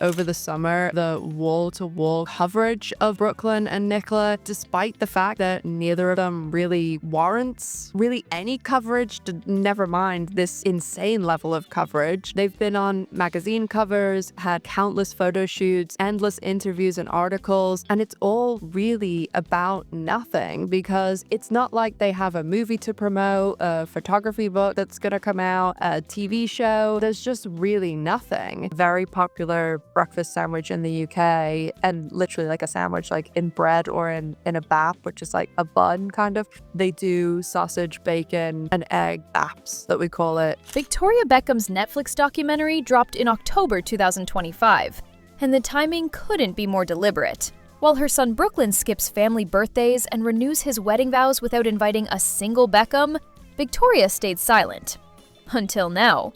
over the summer, the wall-to-wall coverage of Brooklyn and Nicola, despite the fact that neither of them really warrants really any coverage, never mind this insane level of coverage. They've been on magazine covers, had countless photo shoots, endless interviews and articles, and it's all really about nothing because it's not like they have a movie to promote, a photography book that's gonna come out, a TV show. There's just really nothing. Very popular breakfast sandwich in the UK, and literally like a sandwich like in bread or in a bap, which is like a bun kind of. They do sausage, bacon, and egg baps that we call it. Victoria Beckham's Netflix documentary dropped in October 2025, and the timing couldn't be more deliberate. While her son Brooklyn skips family birthdays and renews his wedding vows without inviting a single Beckham, Victoria stayed silent. Until now.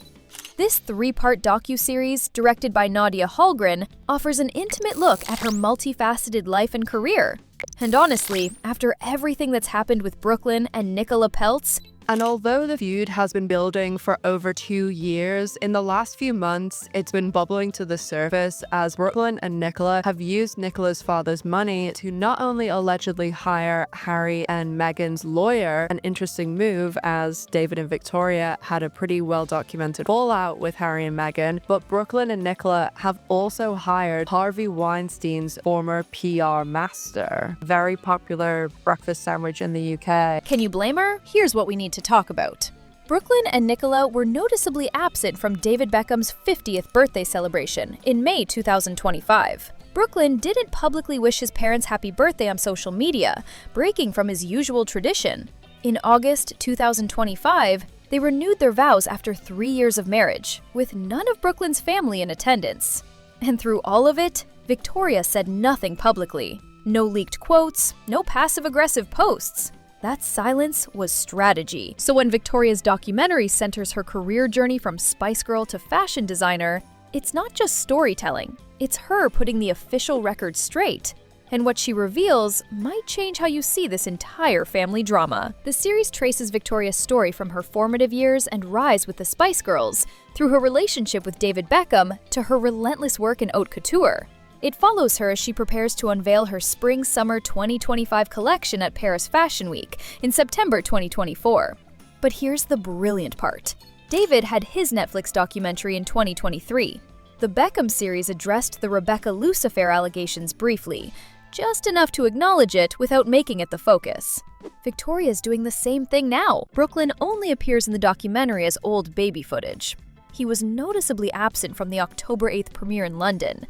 This 3-part docuseries, directed by Nadia Hallgren, offers an intimate look at her multifaceted life and career. And honestly, after everything that's happened with Brooklyn and Nicola Peltz, and although the feud has been building for over 2 years, in the last few months, it's been bubbling to the surface as Brooklyn and Nicola have used Nicola's father's money to not only allegedly hire Harry and Meghan's lawyer, an interesting move as David and Victoria had a pretty well-documented fallout with Harry and Meghan, but Brooklyn and Nicola have also hired Harvey Weinstein's former PR master. Very popular breakfast sandwich in the UK. Can you blame her? Here's what we need to talk about. Brooklyn and Nicola were noticeably absent from David Beckham's 50th birthday celebration in May 2025. Brooklyn didn't publicly wish his parents happy birthday on social media, breaking from his usual tradition. In August 2025, they renewed their vows after 3 years of marriage, with none of Brooklyn's family in attendance. And through all of it, Victoria said nothing publicly. No leaked quotes, no passive-aggressive posts. That silence was strategy. So when Victoria's documentary centers her career journey from Spice Girl to fashion designer, it's not just storytelling, it's her putting the official record straight. And what she reveals might change how you see this entire family drama. The series traces Victoria's story from her formative years and rise with the Spice Girls, through her relationship with David Beckham to her relentless work in haute couture. It follows her as she prepares to unveil her Spring-Summer 2025 collection at Paris Fashion Week in September 2024. But here's the brilliant part. David had his Netflix documentary in 2023. The Beckham series addressed the Rebecca Luce affair allegations briefly, just enough to acknowledge it without making it the focus. Victoria's doing the same thing now. Brooklyn only appears in the documentary as old baby footage. He was noticeably absent from the October 8th premiere in London.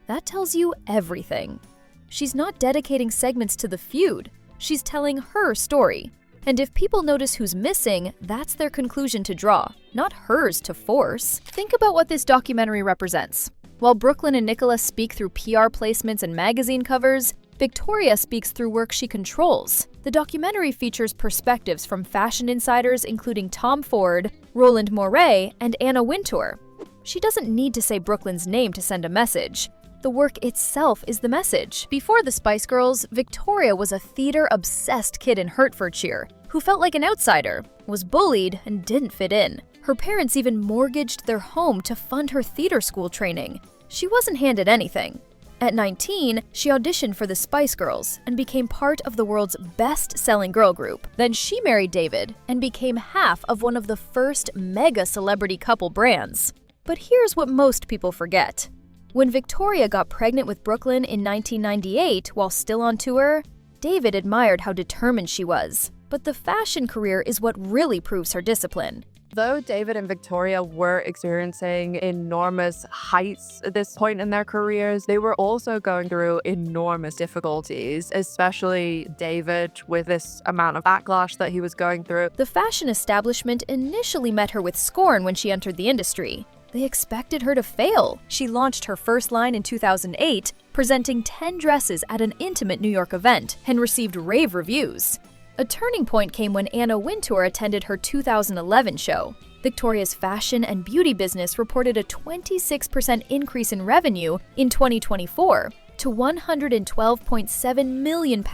That tells you everything. She's not dedicating segments to the feud, she's telling her story. And if people notice who's missing, that's their conclusion to draw, not hers to force. Think about what this documentary represents. While Brooklyn and Nicola speak through PR placements and magazine covers, Victoria speaks through work she controls. The documentary features perspectives from fashion insiders including Tom Ford, Roland Mouret, and Anna Wintour. She doesn't need to say Brooklyn's name to send a message. The work itself is the message. Before the Spice Girls, Victoria was a theater-obsessed kid in Hertfordshire who felt like an outsider, was bullied, and didn't fit in. Her parents even mortgaged their home to fund her theater school training. She wasn't handed anything. At 19, she auditioned for the Spice Girls and became part of the world's best-selling girl group. Then she married David and became half of one of the first mega celebrity couple brands. But here's what most people forget. When Victoria got pregnant with Brooklyn in 1998 while still on tour, David admired how determined she was. But the fashion career is what really proves her discipline. Though David and Victoria were experiencing enormous heights at this point in their careers, they were also going through enormous difficulties, especially David with this amount of backlash that he was going through. The fashion establishment initially met her with scorn when she entered the industry. They expected her to fail. She launched her first line in 2008, presenting 10 dresses at an intimate New York event, and received rave reviews. A turning point came when Anna Wintour attended her 2011 show. Victoria's fashion and beauty business reported a 26% increase in revenue in 2024 to £112.7 million,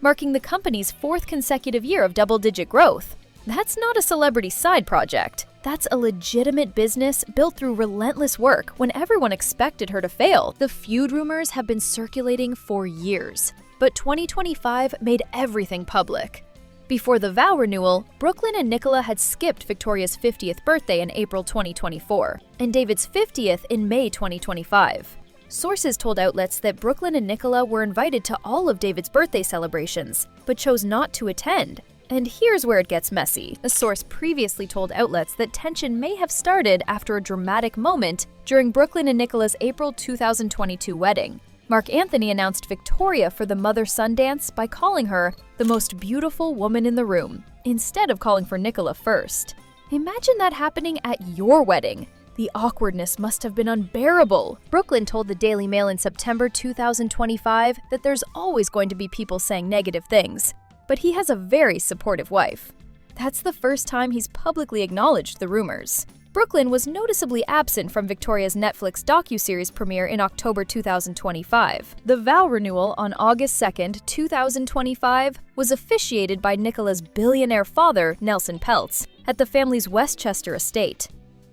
marking the company's 4th consecutive year of double-digit growth. That's not a celebrity side project. That's a legitimate business built through relentless work when everyone expected her to fail. The feud rumors have been circulating for years, but 2025 made everything public. Before the vow renewal, Brooklyn and Nicola had skipped Victoria's 50th birthday in April 2024, and David's 50th in May 2025. Sources told outlets that Brooklyn and Nicola were invited to all of David's birthday celebrations, but chose not to attend. And here's where it gets messy. A source previously told outlets that tension may have started after a dramatic moment during Brooklyn and Nicola's April 2022 wedding. Mark Anthony announced Victoria for the mother-son dance by calling her the most beautiful woman in the room, instead of calling for Nicola first. Imagine that happening at your wedding. The awkwardness must have been unbearable. Brooklyn told the Daily Mail in September 2025 that there's always going to be people saying negative things, but he has a very supportive wife. That's the first time he's publicly acknowledged the rumors. Brooklyn was noticeably absent from Victoria's Netflix docuseries premiere in October 2025. The vow renewal on August 2, 2025 was officiated by Nicola's billionaire father, Nelson Peltz, at the family's Westchester estate.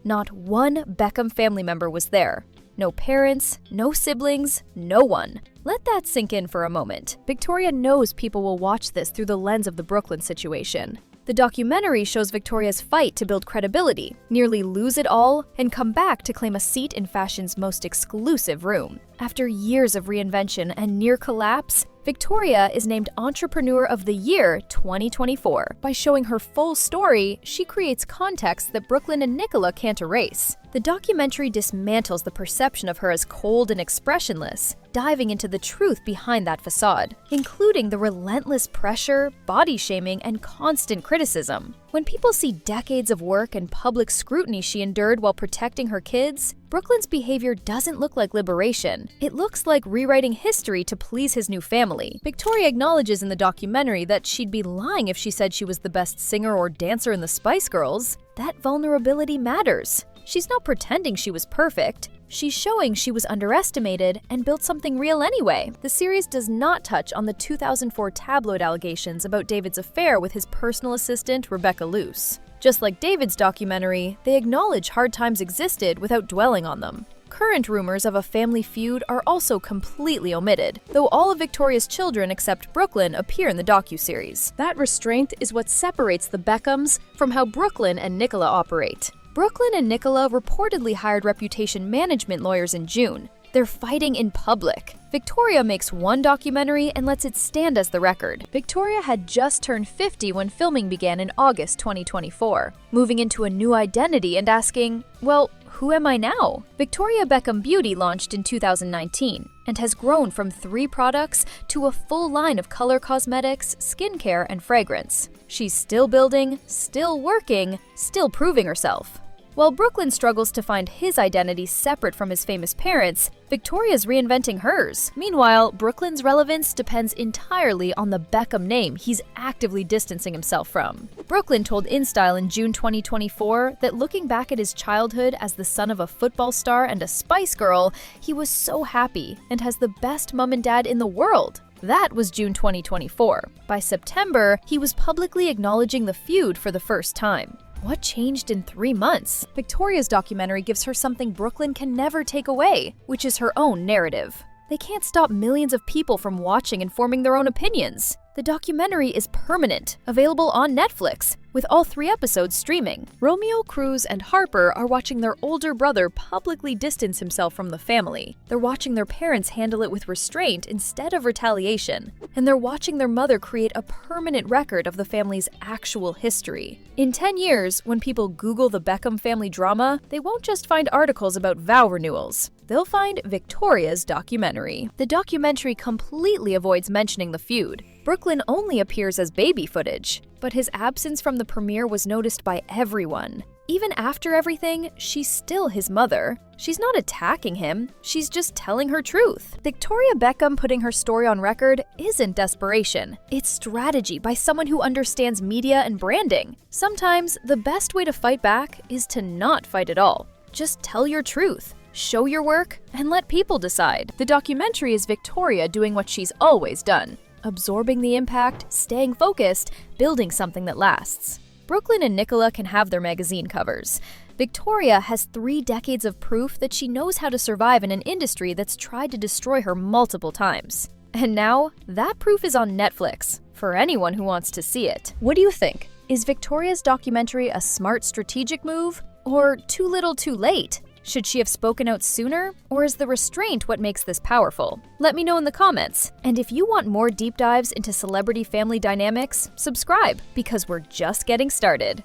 Not one Beckham family member was there. No parents, no siblings, no one. Let that sink in for a moment. Victoria knows people will watch this through the lens of the Brooklyn situation. The documentary shows Victoria's fight to build credibility, nearly lose it all, and come back to claim a seat in fashion's most exclusive room. After years of reinvention and near collapse, Victoria is named Entrepreneur of the Year 2024. By showing her full story, she creates context that Brooklyn and Nicola can't erase. The documentary dismantles the perception of her as cold and expressionless, diving into the truth behind that facade, including the relentless pressure, body shaming, and constant criticism. When people see decades of work and public scrutiny she endured while protecting her kids, Brooklyn's behavior doesn't look like liberation. It looks like rewriting history to please his new family. Victoria acknowledges in the documentary that she'd be lying if she said she was the best singer or dancer in the Spice Girls. That vulnerability matters. She's not pretending she was perfect. She's showing she was underestimated and built something real anyway. The series does not touch on the 2004 tabloid allegations about David's affair with his personal assistant, Rebecca Luce. Just like David's documentary, they acknowledge hard times existed without dwelling on them. Current rumors of a family feud are also completely omitted, though all of Victoria's children except Brooklyn appear in the docuseries. That restraint is what separates the Beckhams from how Brooklyn and Nicola operate. Brooklyn and Nicola reportedly hired reputation management lawyers in June. They're fighting in public. Victoria makes one documentary and lets it stand as the record. Victoria had just turned 50 when filming began in August 2024, moving into a new identity and asking, well, who am I now? Victoria Beckham Beauty launched in 2019 and has grown from 3 products to a full line of color cosmetics, skincare, and fragrance. She's still building, still working, still proving herself. While Brooklyn struggles to find his identity separate from his famous parents, Victoria's reinventing hers. Meanwhile, Brooklyn's relevance depends entirely on the Beckham name he's actively distancing himself from. Brooklyn told InStyle in June 2024 that looking back at his childhood as the son of a football star and a Spice Girl, he was so happy and has the best mom and dad in the world. That was June 2024. By September, he was publicly acknowledging the feud for the first time. What changed in 3 months? Victoria's documentary gives her something Brooklyn can never take away, which is her own narrative. They can't stop millions of people from watching and forming their own opinions. The documentary is permanent, available on Netflix, with all 3 episodes streaming. Romeo, Cruz, and Harper are watching their older brother publicly distance himself from the family. They're watching their parents handle it with restraint instead of retaliation. And they're watching their mother create a permanent record of the family's actual history. In 10 years, when people Google the Beckham family drama, they won't just find articles about vow renewals. They'll find Victoria's documentary. The documentary completely avoids mentioning the feud. Brooklyn only appears as baby footage, but his absence from the premiere was noticed by everyone. Even after everything, she's still his mother. She's not attacking him, she's just telling her truth. Victoria Beckham putting her story on record isn't desperation. It's strategy by someone who understands media and branding. Sometimes, the best way to fight back is to not fight at all. Just tell your truth. Show your work, and let people decide. The documentary is Victoria doing what she's always done. Absorbing the impact, staying focused, building something that lasts. Brooklyn and Nicola can have their magazine covers. Victoria has 3 decades of proof that she knows how to survive in an industry that's tried to destroy her multiple times. And now, that proof is on Netflix, for anyone who wants to see it. What do you think? Is Victoria's documentary a smart strategic move? Or too little too late? Should she have spoken out sooner? Or is the restraint what makes this powerful? Let me know in the comments. And if you want more deep dives into celebrity family dynamics, subscribe, because we're just getting started.